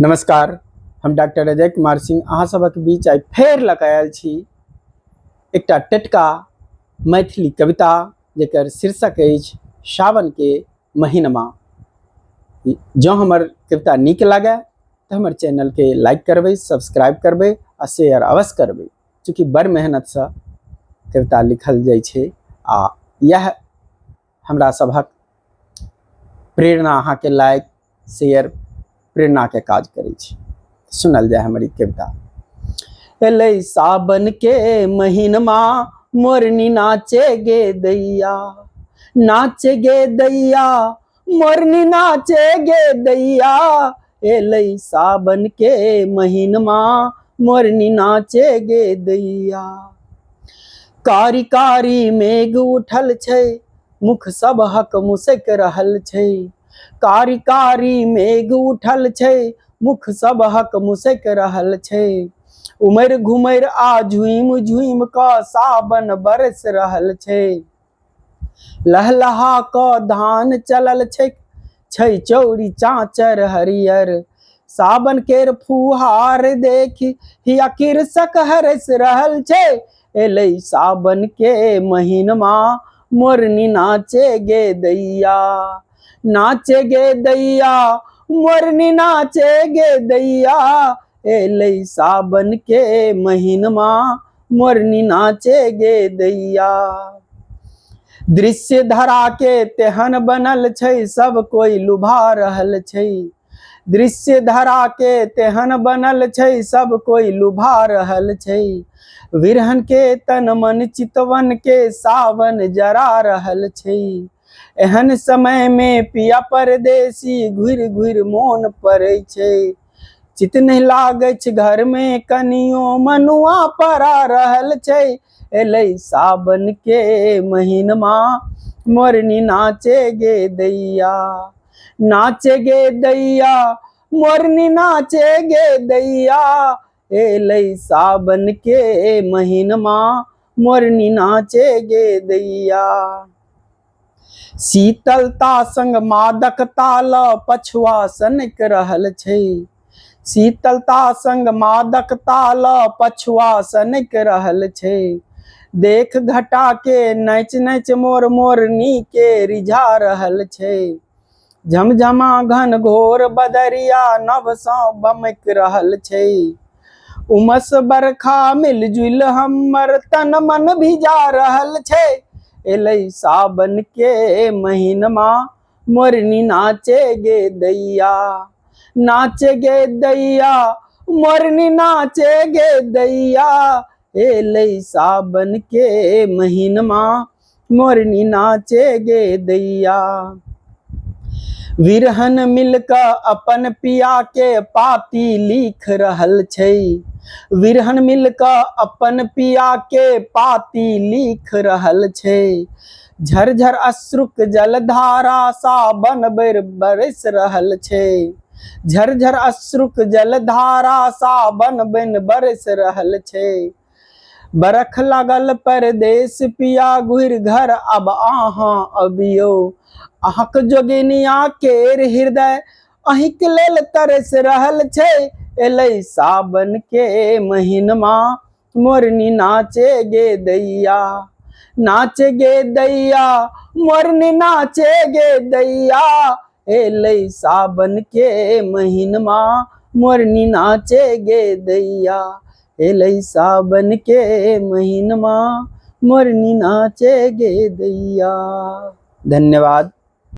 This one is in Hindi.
नमस्कार, हम डॉक्टर अजय कुमार सिंह अहाँ सबक बीच आइ फेर लऽ कऽ आयल छी एकटा टटका मैथिली कविता जेकर शीर्षक अछि सावन के महीनमा। जँ हमर कविता नीक लागै तऽ हमर चैनल के लाइक करबै, सब्सक्राइब करबै आ शेयर अवश्य करबै, चूँकि बड़ मेहनतसँ कविता लिखल जाइ छै आ यह हमरा सभक प्रेरणा अहाँके लाइक शेयर प्रेरणा के काज करै छै। सुनल जाए हमारी कविता। एलै सावन के महीनमा मोरनी नाचे गे दैया, नाचे गे दैया मोरनी नाचे गे दैया। एलै सावन के महीनमा मोरनी नाचे गे दैया। कारी कारी मेघ उठल छै, मुख सबहक मुसक रहल छै। कारी कारी मेघ उठल छै, मुख सबहक मुसक रहल छै। उमर घुमर आ झुम झुम कऽ सावन बरस रहल छै। लहलहा कऽ धान चलल छै, छै चौरी चाँचर हरियर। सावन केर फुहार देखी हिया कृषक हरस रहल छै। एलै सावन के महीनमा मोरनी नाचे गे दैया, नाचे गे दैया मोरनी नाचे गे दैया। एलै सावन के महीनमा मोरनी नाचे गे दैया। दृश्य धरा के तेहन बनल छै, सब कोई लुभा रहल छै। दृश्य धरा के तेहन बनल छै, सब कोई लुभा रहल छै। विरहन के तन मन चितवन के सावन जरा रहल छै। एहन समय में पिया परदेसी घुरि घुरि मोन पड़ै छै। चित नहीं लागै छै घर में कनियो मनुआ पड़ा रहल छै। एलै सावन के महीनमा मोरनी नाचे गे दैया, नाचे गे दैया मोरनी नाचे गे दैया। एलै सावन के महीनमा मोरनी नाचे गे दैया। शीतलता संग मादकता ल पछुआ सनक रहल छै। शीतलता संग मादकता ल पछुआ सनक रहल छै। देख घटा के नैच नैच मोर मोरनी के रिझा रहल छै। झमझमा घन घोर बदरिया नभ सँ बमक रहल छै। उमस बरखा मिलजुल हमर तन मन भिजा रहल छै। एलै सावन के महीनमा मोरनी नाचे गे दैया, नाचे गे दैया मोरनी नाचे गे दैया। एलै सावन के महीनमा मोरनी नाचे गे दैया। विरहन मिलकर अपन पिया के पाती लिख रहल छै। विरहन मिलकर अपन पिया के पाती लिख रहल छै। झरझर अश्रुक जलधारा सावन बर बरस रहल छै। झरझर अश्रुक जलधारा सावन बन बरस रहल छै। बरख लागल परदेस पिया घुरि घर अब अहाँ अबियो। अहाँक जोगिनिया केर हृदय अहिंक लेल तरस रहल छै। एलै सावन के महीनमा मोरनी नाचे गे दैया, नाचे गे दैया मोरनी नाचे गे दैया। एलै सावन के महीनमा मोरनी नाचे गे दैया। एलै सावन के महीनमा मोरनी नाचे गे दैया। धन्यवाद।